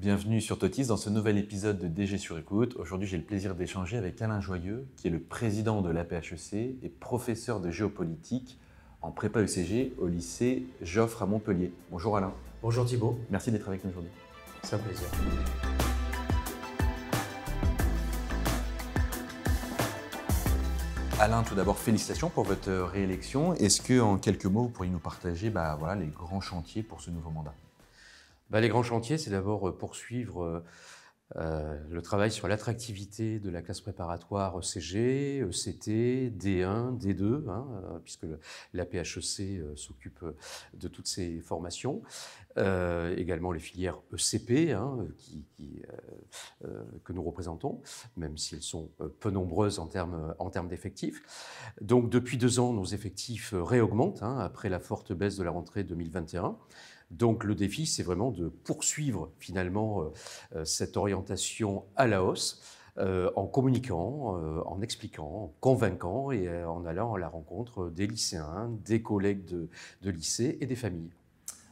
Bienvenue sur Totis dans ce nouvel épisode de DG sur écoute. Aujourd'hui, j'ai le plaisir d'échanger avec Alain Joyeux, qui est le président de l'APHEC et professeur de géopolitique en prépa ECG au lycée Joffre à Montpellier. Bonjour Alain. Bonjour Thibault, Merci d'être avec nous aujourd'hui. c'est un plaisir. Alain, tout d'abord, félicitations pour votre réélection. Est-ce que, en quelques mots, vous pourriez nous partager les grands chantiers pour ce nouveau mandat? Les grands chantiers, c'est d'abord poursuivre le travail sur l'attractivité de la classe préparatoire ECG, ECT, D1, D2, puisque la PHEC s'occupe de toutes ces formations. Également les filières ECP que nous représentons, même si elles sont peu nombreuses en termes d'effectifs. Donc depuis 2 ans, nos effectifs réaugmentent après la forte baisse de la rentrée 2021. Donc le défi, c'est vraiment de poursuivre finalement cette orientation à la hausse en communiquant, en expliquant, en convainquant et en allant à la rencontre des lycéens, des collègues de lycée et des familles.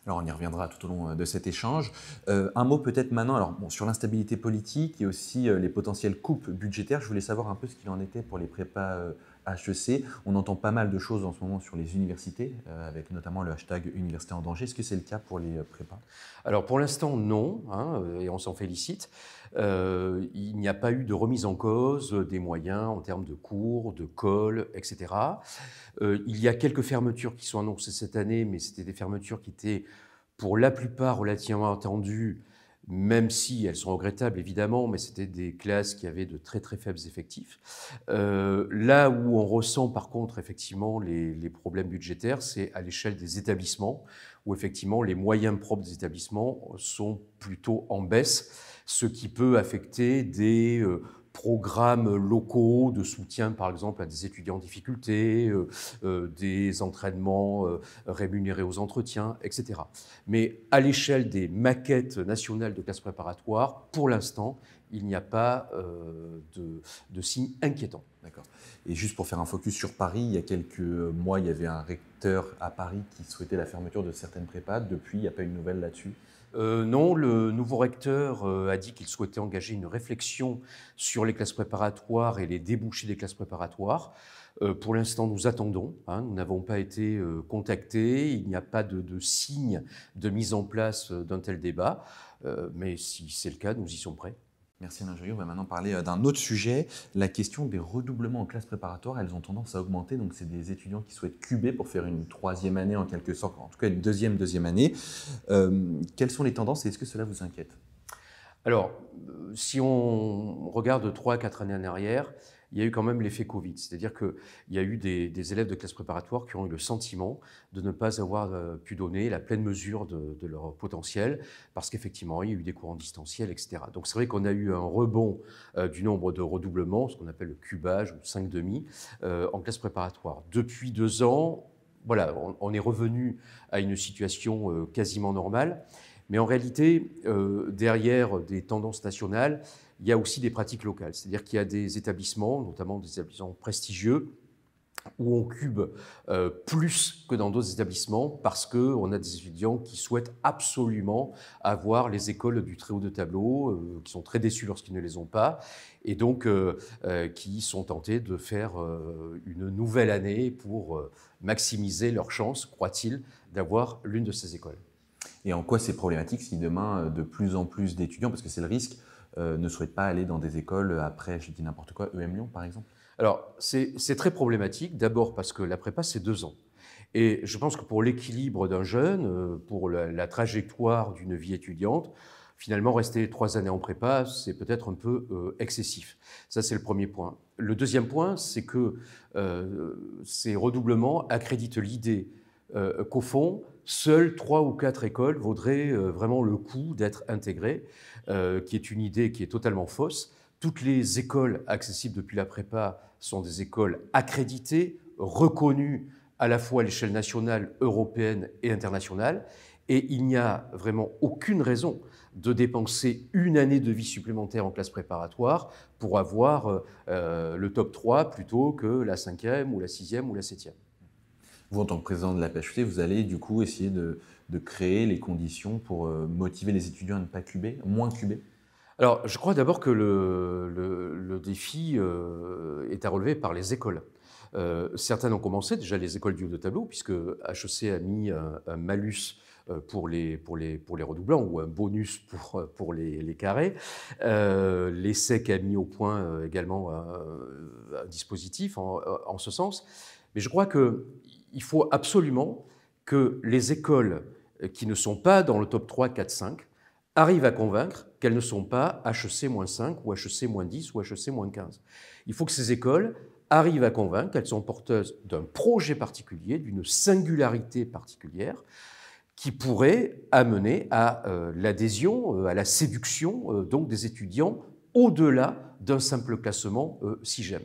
Alors, on y reviendra tout au long de cet échange. Un mot peut-être maintenant sur l'instabilité politique et aussi les potentielles coupes budgétaires. Je voulais savoir un peu ce qu'il en était pour les prépas HEC. On entend pas mal de choses en ce moment sur les universités, avec notamment le hashtag Université en danger. Est-ce que c'est le cas pour les prépas? Alors pour l'instant, non, et on s'en félicite. Il n'y a pas eu de remise en cause des moyens en termes de cours, de colle, etc. Il y a quelques fermetures qui sont annoncées cette année, mais c'était des fermetures qui étaient pour la plupart relativement attendues, même si elles sont regrettables évidemment, mais c'était des classes qui avaient de très très faibles effectifs. Là où on ressent par contre effectivement les problèmes budgétaires, c'est à l'échelle des établissements, où effectivement les moyens propres des établissements sont plutôt en baisse, ce qui peut affecter des programmes locaux de soutien, par exemple, à des étudiants en difficulté, des entraînements rémunérés aux entretiens, etc. Mais à l'échelle des maquettes nationales de classes préparatoires, pour l'instant, il n'y a pas de signes inquiétants. D'accord. Et juste pour faire un focus sur Paris, il y a quelques mois, il y avait un recteur à Paris qui souhaitait la fermeture de certaines prépas. Depuis, il n'y a pas eu de nouvelles là-dessus? Non, le nouveau recteur a dit qu'il souhaitait engager une réflexion sur les classes préparatoires et les débouchés des classes préparatoires. Pour l'instant, nous attendons. Nous n'avons pas été contactés. Il n'y a pas de signe de mise en place d'un tel débat. Mais si c'est le cas, nous y sommes prêts. Merci Alain Joyeux. On va maintenant parler d'un autre sujet, la question des redoublements en classe préparatoire. Elles ont tendance à augmenter, donc c'est des étudiants qui souhaitent cuber pour faire une 3e année en quelque sorte, en tout cas une deuxième année. Quelles sont les tendances et est-ce que cela vous inquiète? Alors, si on regarde 3 à 4 années en arrière, il y a eu quand même l'effet Covid. C'est-à-dire qu'il y a eu des élèves de classe préparatoire qui ont eu le sentiment de ne pas avoir pu donner la pleine mesure de leur potentiel, parce qu'effectivement, il y a eu des cours en distanciel, etc. Donc c'est vrai qu'on a eu un rebond du nombre de redoublements, ce qu'on appelle le cubage ou 5,5, en classe préparatoire. Depuis 2 ans, voilà, on est revenu à une situation quasiment normale. Mais en réalité, derrière des tendances nationales, il y a aussi des pratiques locales. C'est-à-dire qu'il y a des établissements, notamment des établissements prestigieux, où on cube plus que dans d'autres établissements parce qu'on a des étudiants qui souhaitent absolument avoir les écoles du très haut de tableau, qui sont très déçus lorsqu'ils ne les ont pas, et donc qui sont tentés de faire une nouvelle année pour maximiser leurs chances, croit-il, d'avoir l'une de ces écoles. Et en quoi c'est problématique si demain, de plus en plus d'étudiants, parce que c'est le risque, ne souhaitent pas aller dans des écoles après, je dis n'importe quoi, EM Lyon par exemple? Alors, c'est très problématique, d'abord parce que la prépa, c'est 2 ans. Et je pense que pour l'équilibre d'un jeune, pour la trajectoire d'une vie étudiante, finalement, rester 3 années en prépa, c'est peut-être un peu excessif. Ça, c'est le premier point. Le deuxième point, c'est que ces redoublements accréditent l'idée qu'au fond, seules 3 ou 4 écoles vaudraient vraiment le coup d'être intégrées, qui est une idée qui est totalement fausse. Toutes les écoles accessibles depuis la prépa sont des écoles accréditées, reconnues à la fois à l'échelle nationale, européenne et internationale. Et il n'y a vraiment aucune raison de dépenser une année de vie supplémentaire en classe préparatoire pour avoir le top 3 plutôt que la 5e ou la 6e ou la 7e. Vous, en tant que président de la PHEC, vous allez du coup essayer de créer les conditions pour motiver les étudiants à ne pas cuber, moins cuber? Alors, je crois d'abord que le défi est à relever par les écoles. Certaines ont commencé, déjà les écoles du haut de tableau, puisque HEC a mis un malus pour les redoublants ou un bonus pour les carrés. L'ESSEC a mis au point également un dispositif en ce sens. Mais je crois qu'il faut absolument que les écoles qui ne sont pas dans le top 3, 4, 5 arrivent à convaincre qu'elles ne sont pas HEC-5 ou HEC-10 ou HEC-15. Il faut que ces écoles arrivent à convaincre qu'elles sont porteuses d'un projet particulier, d'une singularité particulière, qui pourrait amener à l'adhésion, à la séduction donc des étudiants au-delà d'un simple classement SIGEM.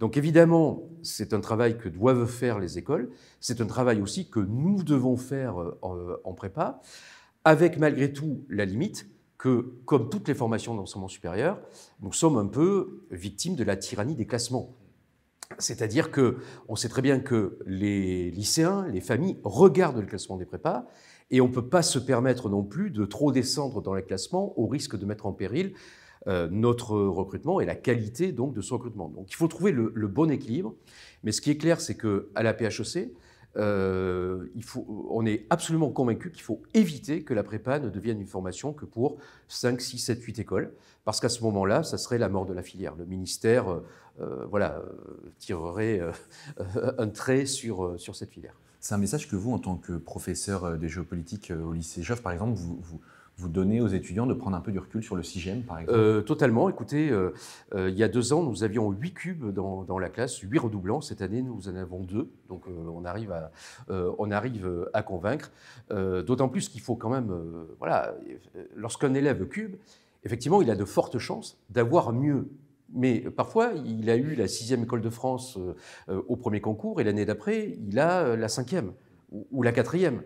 Donc évidemment, c'est un travail que doivent faire les écoles, c'est un travail aussi que nous devons faire en prépa, avec malgré tout la limite que, comme toutes les formations d'enseignement supérieur, nous sommes un peu victimes de la tyrannie des classements. C'est-à-dire qu'on sait très bien que les lycéens, les familles regardent le classement des prépas et on ne peut pas se permettre non plus de trop descendre dans les classements au risque de mettre en péril notre recrutement et la qualité donc de ce recrutement. Donc il faut trouver le bon équilibre. Mais ce qui est clair, c'est qu'à la PHEC, on est absolument convaincu qu'il faut éviter que la prépa ne devienne une formation que pour 5, 6, 7, 8 écoles, parce qu'à ce moment-là, ça serait la mort de la filière. Le ministère tirerait un trait sur cette filière. C'est un message que vous, en tant que professeur de géopolitique au lycée Joffre, par exemple, vous donnez aux étudiants de prendre un peu du recul sur le SIGEM, par exemple? Totalement. Écoutez, il y a 2 ans, nous avions 8 cubes dans la classe, 8 redoublants. Cette année, nous en avons 2. Donc, on arrive à convaincre. D'autant plus qu'il faut quand même... lorsqu'un élève cube, effectivement, il a de fortes chances d'avoir mieux. Mais parfois, il a eu la 6e école de France au premier concours et l'année d'après, il a la 5e ou la 4e.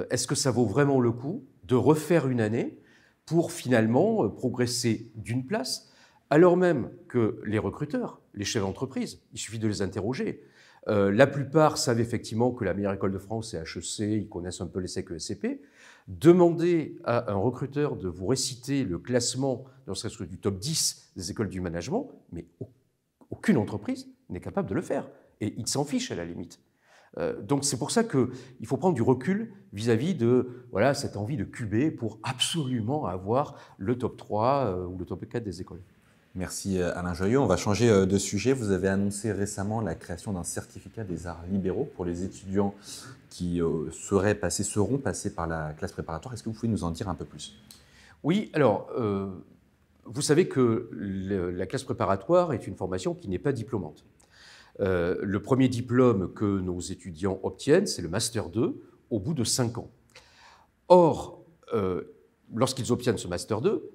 Est-ce que ça vaut vraiment le coup de refaire une année pour finalement progresser d'une place, alors même que les recruteurs, les chefs d'entreprise, il suffit de les interroger. La plupart savent effectivement que la meilleure école de France, c'est HEC, ils connaissent un peu l'ESSEC et SCP. Demandez à un recruteur de vous réciter le classement, ne serait-ce que du top 10 des écoles du management, mais aucune entreprise n'est capable de le faire. Et ils s'en fichent à la limite. Donc c'est pour ça qu'il faut prendre du recul vis-à-vis de cette envie de cuber pour absolument avoir le top 3 ou le top 4 des écoles. Merci Alain Joyeux. On va changer de sujet. Vous avez annoncé récemment la création d'un certificat des arts libéraux pour les étudiants qui seront passés par la classe préparatoire. Est-ce que vous pouvez nous en dire un peu plus? Oui, alors, vous savez que la classe préparatoire est une formation qui n'est pas diplômante. Le premier diplôme que nos étudiants obtiennent, c'est le Master 2, au bout de 5 ans. Or, lorsqu'ils obtiennent ce Master 2,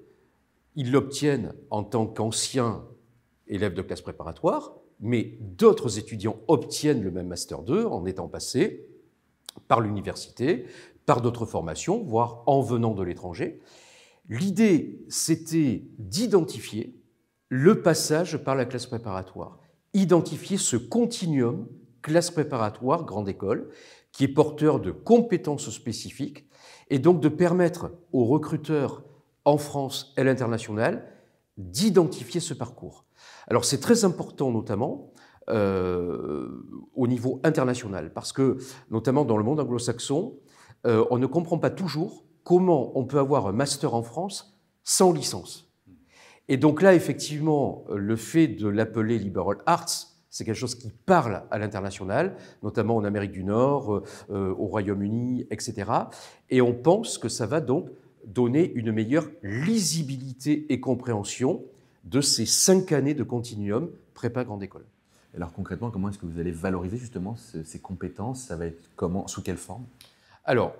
ils l'obtiennent en tant qu'anciens élèves de classe préparatoire, mais d'autres étudiants obtiennent le même Master 2 en étant passés par l'université, par d'autres formations, voire en venant de l'étranger. L'idée, c'était d'identifier le passage par la classe préparatoire, identifier ce continuum classe préparatoire, grande école, qui est porteur de compétences spécifiques, et donc de permettre aux recruteurs en France et à l'international d'identifier ce parcours. Alors c'est très important notamment au niveau international, parce que notamment dans le monde anglo-saxon, on ne comprend pas toujours comment on peut avoir un master en France sans licence. Et donc là, effectivement, le fait de l'appeler Liberal Arts, c'est quelque chose qui parle à l'international, notamment en Amérique du Nord, au Royaume-Uni, etc. Et on pense que ça va donc donner une meilleure lisibilité et compréhension de ces 5 années de continuum prépa grande école. Alors concrètement, comment est-ce que vous allez valoriser justement ces compétences? Ça va être comment, sous quelle forme? Alors,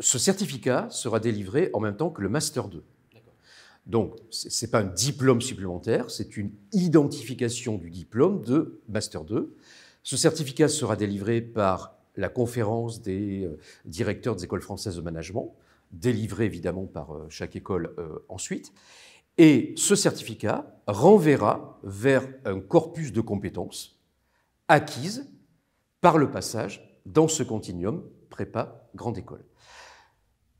ce certificat sera délivré en même temps que le Master 2. Donc, ce n'est pas un diplôme supplémentaire, c'est une identification du diplôme de Master 2. Ce certificat sera délivré par la conférence des directeurs des écoles françaises de management, délivré évidemment par chaque école ensuite. Et ce certificat renverra vers un corpus de compétences acquises par le passage dans ce continuum prépa grande école.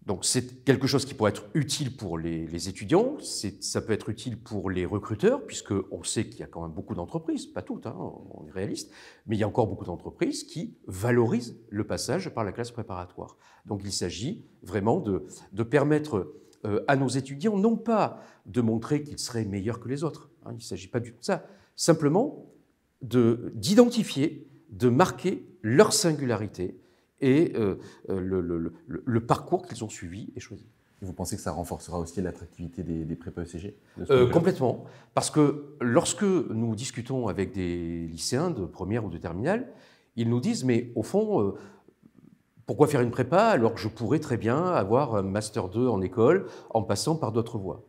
Donc c'est quelque chose qui pourrait être utile pour les étudiants, ça peut être utile pour les recruteurs, puisqu'on sait qu'il y a quand même beaucoup d'entreprises, pas toutes, hein, on est réaliste, mais il y a encore beaucoup d'entreprises qui valorisent le passage par la classe préparatoire. Donc il s'agit vraiment de permettre à nos étudiants, non pas de montrer qu'ils seraient meilleurs que les autres, hein, il ne s'agit pas du tout de ça, simplement d'identifier, de marquer leur singularité, et le parcours qu'ils ont suivi et choisi. Et vous pensez que ça renforcera aussi l'attractivité des prépa ECG Complètement. Parce que lorsque nous discutons avec des lycéens de première ou de terminale, ils nous disent, mais au fond, pourquoi faire une prépa alors que je pourrais très bien avoir un Master 2 en école en passant par d'autres voies?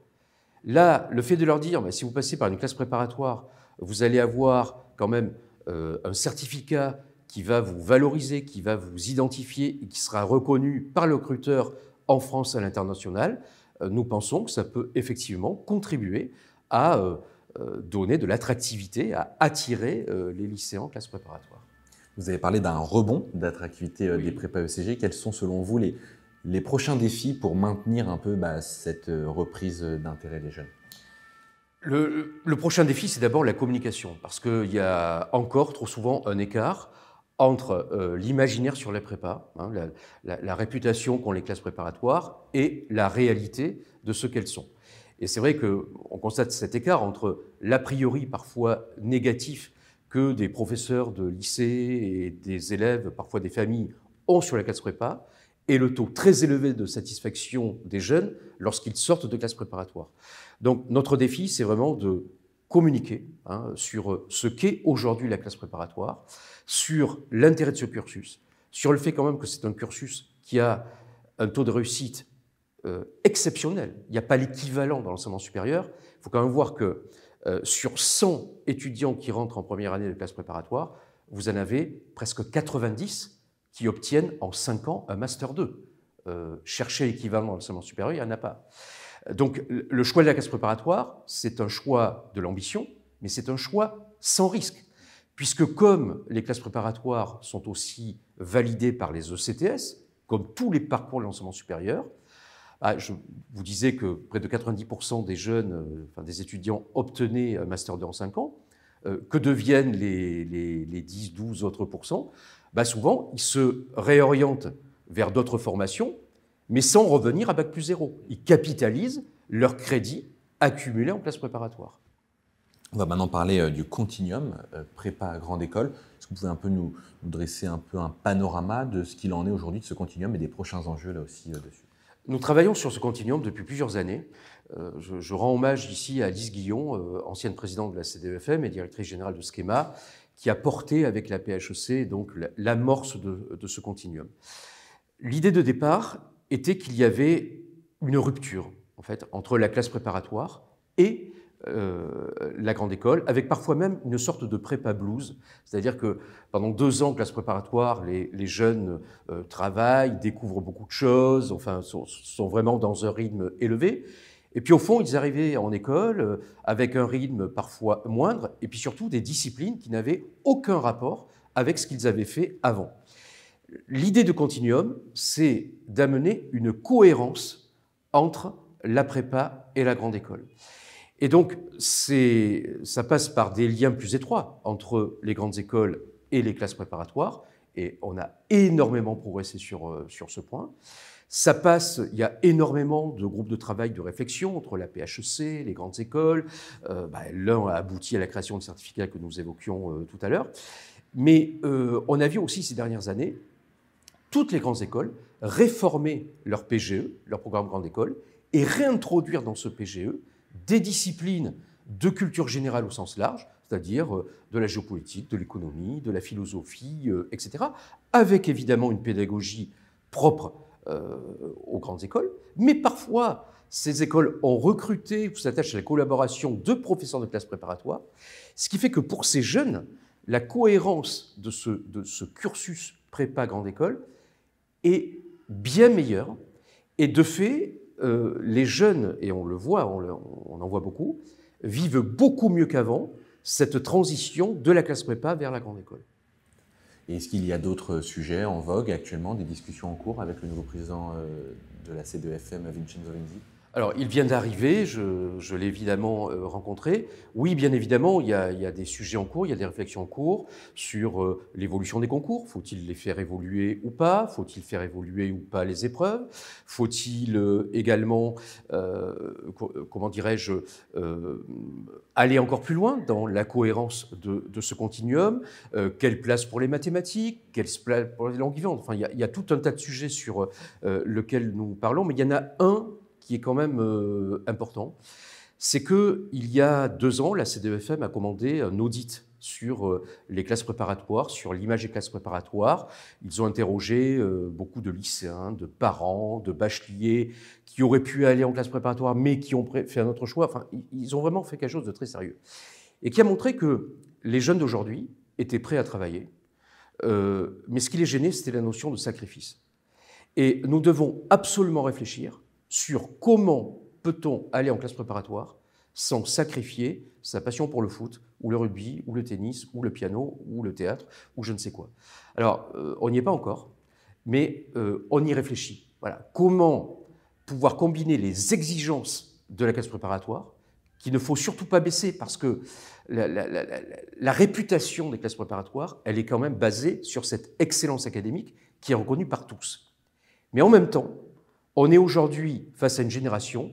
Là, le fait de leur dire, si vous passez par une classe préparatoire, vous allez avoir quand même un certificat qui va vous valoriser, qui va vous identifier et qui sera reconnu par le recruteur en France et à l'international, nous pensons que ça peut effectivement contribuer à donner de l'attractivité, à attirer les lycéens en classe préparatoire. Vous avez parlé d'un rebond d'attractivité des prépa ECG. Quels sont selon vous les prochains défis pour maintenir un peu cette reprise d'intérêt des jeunes? Le prochain défi, c'est d'abord la communication, parce qu'il y a encore trop souvent un écart entre l'imaginaire sur les prépas, hein, la réputation qu'ont les classes préparatoires, et la réalité de ce qu'elles sont. Et c'est vrai qu'on constate cet écart entre l'a priori parfois négatif que des professeurs de lycée et des élèves, parfois des familles, ont sur la classe prépa, et le taux très élevé de satisfaction des jeunes lorsqu'ils sortent de classe préparatoire. Donc notre défi, c'est vraiment de communiquer sur ce qu'est aujourd'hui la classe préparatoire, sur l'intérêt de ce cursus, sur le fait quand même que c'est un cursus qui a un taux de réussite exceptionnel. Il n'y a pas l'équivalent dans l'enseignement supérieur. Il faut quand même voir que sur 100 étudiants qui rentrent en première année de classe préparatoire, vous en avez presque 90 qui obtiennent en 5 ans un Master 2. Chercher l'équivalent dans l'enseignement supérieur, il n'y en a pas. Donc le choix de la classe préparatoire, c'est un choix de l'ambition, mais c'est un choix sans risque, puisque comme les classes préparatoires sont aussi validées par les ECTS, comme tous les parcours de l'enseignement supérieur, je vous disais que près de 90% des jeunes, des étudiants obtenaient un Master 2 en 5 ans. Que deviennent les 10-12 autres pourcents? Souvent, ils se réorientent vers d'autres formations, mais sans revenir à Bac+0. Ils capitalisent leur crédit accumulé en classe préparatoire. On va maintenant parler du continuum prépa à grande école. Est-ce que vous pouvez un peu nous dresser un panorama de ce qu'il en est aujourd'hui de ce continuum et des prochains enjeux là aussi dessus? Nous travaillons sur ce continuum depuis plusieurs années. Je rends hommage ici à Lise Guillon, ancienne présidente de la CDEFM et directrice générale de Schema, qui a porté avec la PHEC donc l'amorce de ce continuum. L'idée de départ était qu'il y avait une rupture en fait, entre la classe préparatoire et la grande école, avec parfois même une sorte de prépa blues, c'est-à-dire que pendant 2 ans, classe préparatoire, les jeunes travaillent, découvrent beaucoup de choses, sont vraiment dans un rythme élevé. Et puis au fond, ils arrivaient en école avec un rythme parfois moindre, et puis surtout des disciplines qui n'avaient aucun rapport avec ce qu'ils avaient fait avant. L'idée de continuum, c'est d'amener une cohérence entre la prépa et la grande école. Et donc, ça passe par des liens plus étroits entre les grandes écoles et les classes préparatoires, et on a énormément progressé sur ce point. Il y a énormément de groupes de travail, de réflexion entre la PHEC, les grandes écoles. L'un a abouti à la création de certificats que nous évoquions tout à l'heure. Mais on a vu aussi ces dernières années toutes les grandes écoles réformer leur PGE, leur programme grande école, et réintroduire dans ce PGE des disciplines de culture générale au sens large, c'est-à-dire de la géopolitique, de l'économie, de la philosophie, etc., avec évidemment une pédagogie propre aux grandes écoles, mais parfois ces écoles ont recruté ou s'attachent à la collaboration de professeurs de classe préparatoire, ce qui fait que pour ces jeunes, la cohérence de ce cursus prépa grande école est bien meilleure, et de fait, les jeunes, et on le voit, on en voit beaucoup, vivent beaucoup mieux qu'avant cette transition de la classe prépa vers la grande école. Et est-ce qu'il y a d'autres sujets en vogue actuellement, des discussions en cours avec le nouveau président de la C2FM, Vincenzo Lenzi? Alors, il vient d'arriver, je l'ai évidemment rencontré. Oui, bien évidemment, il y a des sujets en cours, il y a des réflexions en cours sur l'évolution des concours. Faut-il les faire évoluer ou pas? Faut-il faire évoluer ou pas les épreuves? Faut-il également, comment dirais-je, aller encore plus loin dans la cohérence de ce continuum? Quelle place pour les mathématiques? Quelle place pour les langues vivantes? Enfin, il y a tout un tas de sujets sur lequel nous parlons, mais il y en a un qui est quand même important, c'est qu'il y a 2 ans, la C2FM a commandé un audit sur les classes préparatoires, sur l'image des classes préparatoires. Ils ont interrogé beaucoup de lycéens, de parents, de bacheliers qui auraient pu aller en classe préparatoire, mais qui ont fait un autre choix. Enfin, ils ont vraiment fait quelque chose de très sérieux. Et qui a montré que les jeunes d'aujourd'hui étaient prêts à travailler, mais ce qui les gênait, c'était la notion de sacrifice. Et nous devons absolument réfléchir sur comment peut-on aller en classe préparatoire sans sacrifier sa passion pour le foot, ou le rugby, ou le tennis, ou le piano, ou le théâtre, ou je ne sais quoi. Alors, on n'y est pas encore, mais on y réfléchit. Voilà. Comment pouvoir combiner les exigences de la classe préparatoire, qu'il ne faut surtout pas baisser, parce que la réputation des classes préparatoires, elle est quand même basée sur cette excellence académique qui est reconnue par tous. Mais en même temps, on est aujourd'hui face à une génération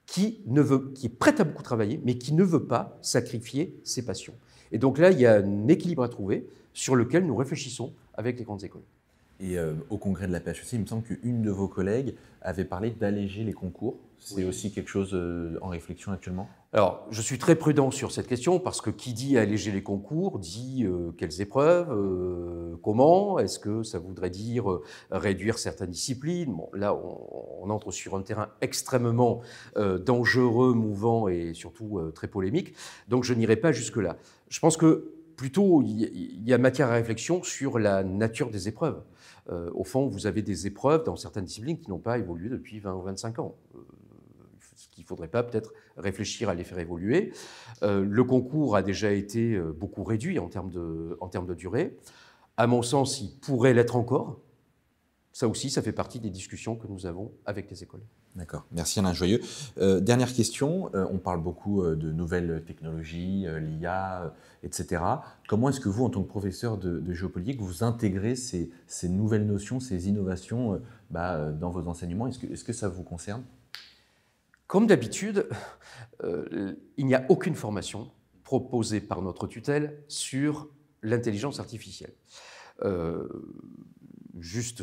qui est prête à beaucoup travailler, mais qui ne veut pas sacrifier ses passions. Et donc là, il y a un équilibre à trouver sur lequel nous réfléchissons avec les grandes écoles. Et au congrès de la PHEC, il me semble qu'une de vos collègues avait parlé d'alléger les concours. C'est aussi quelque chose en réflexion actuellement? Alors, je suis très prudent sur cette question parce que qui dit alléger les concours dit quelles épreuves, comment? Est-ce que ça voudrait dire réduire certaines disciplines? Bon, là, on entre sur un terrain extrêmement dangereux, mouvant et surtout très polémique. Donc, je n'irai pas jusque-là. Je pense que plutôt, il y a matière à réflexion sur la nature des épreuves. Au fond, vous avez des épreuves dans certaines disciplines qui n'ont pas évolué depuis 20 ou 25 ans. Ce qu'il ne faudrait pas peut-être réfléchir à les faire évoluer. Le concours a déjà été beaucoup réduit en termes de durée. À mon sens, il pourrait l'être encore. Ça aussi, ça fait partie des discussions que nous avons avec les écoles. D'accord, merci Alain Joyeux. Dernière question, on parle beaucoup de nouvelles technologies, l'IA, etc. Comment est-ce que vous, en tant que professeur de géopolitique, vous intégrez ces nouvelles notions, ces innovations dans vos enseignements? Est-ce que ça vous concerne? Comme d'habitude, il n'y a aucune formation proposée par notre tutelle sur l'intelligence artificielle. Juste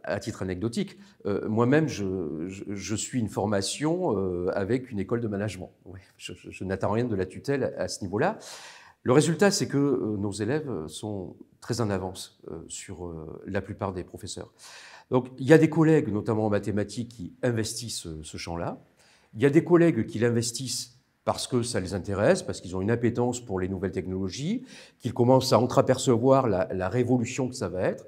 à titre anecdotique, moi-même, je suis une formation avec une école de management. Ouais, je n'attends rien de la tutelle à ce niveau-là. Le résultat, c'est que nos élèves sont très en avance sur la plupart des professeurs. Donc, il y a des collègues, notamment en mathématiques, qui investissent ce champ-là. Il y a des collègues qui l'investissent parce que ça les intéresse, parce qu'ils ont une appétence pour les nouvelles technologies, qu'ils commencent à entreapercevoir la révolution que ça va être.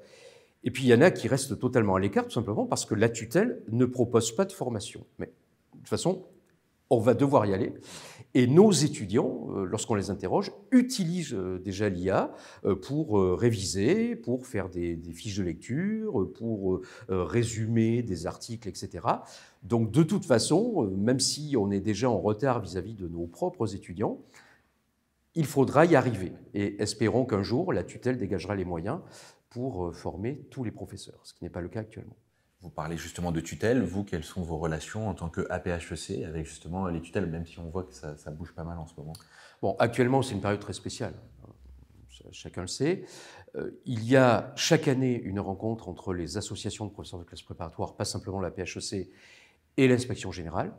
Et puis, il y en a qui restent totalement à l'écart, tout simplement parce que la tutelle ne propose pas de formation. Mais de toute façon, on va devoir y aller. Et nos étudiants, lorsqu'on les interroge, utilisent déjà l'IA pour réviser, pour faire des fiches de lecture, pour résumer des articles, etc. Donc, de toute façon, même si on est déjà en retard vis-à-vis de nos propres étudiants, il faudra y arriver. Et espérons qu'un jour, la tutelle dégagera les moyens pour former tous les professeurs, ce qui n'est pas le cas actuellement. Vous parlez justement de tutelle. Vous, quelles sont vos relations en tant qu'APHEC avec justement les tutelles, même si on voit que ça bouge pas mal en ce moment? Bon, actuellement, c'est une période très spéciale. Chacun le sait. Il y a chaque année une rencontre entre les associations de professeurs de classe préparatoire, pas simplement la PHEC, et l'inspection générale.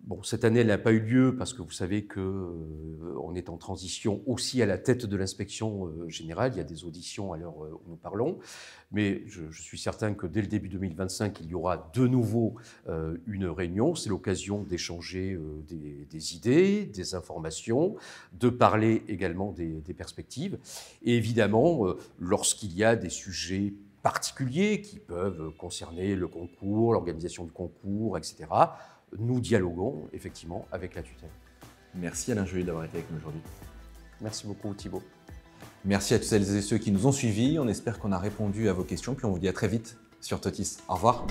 Bon, cette année, elle n'a pas eu lieu parce que vous savez qu'on est en transition aussi à la tête de l'inspection générale. Il y a des auditions à l'heure où nous parlons. Mais je suis certain que dès le début 2025, il y aura de nouveau une réunion. C'est l'occasion d'échanger des idées, des informations, de parler également des perspectives. Et évidemment, lorsqu'il y a des sujets particuliers qui peuvent concerner le concours, l'organisation du concours, etc., nous dialoguons effectivement avec la tutelle. Merci Alain Joyeux d'avoir été avec nous aujourd'hui. Merci beaucoup Thibault. Merci à toutes celles et ceux qui nous ont suivis. On espère qu'on a répondu à vos questions, puis on vous dit à très vite sur Totis. Au revoir.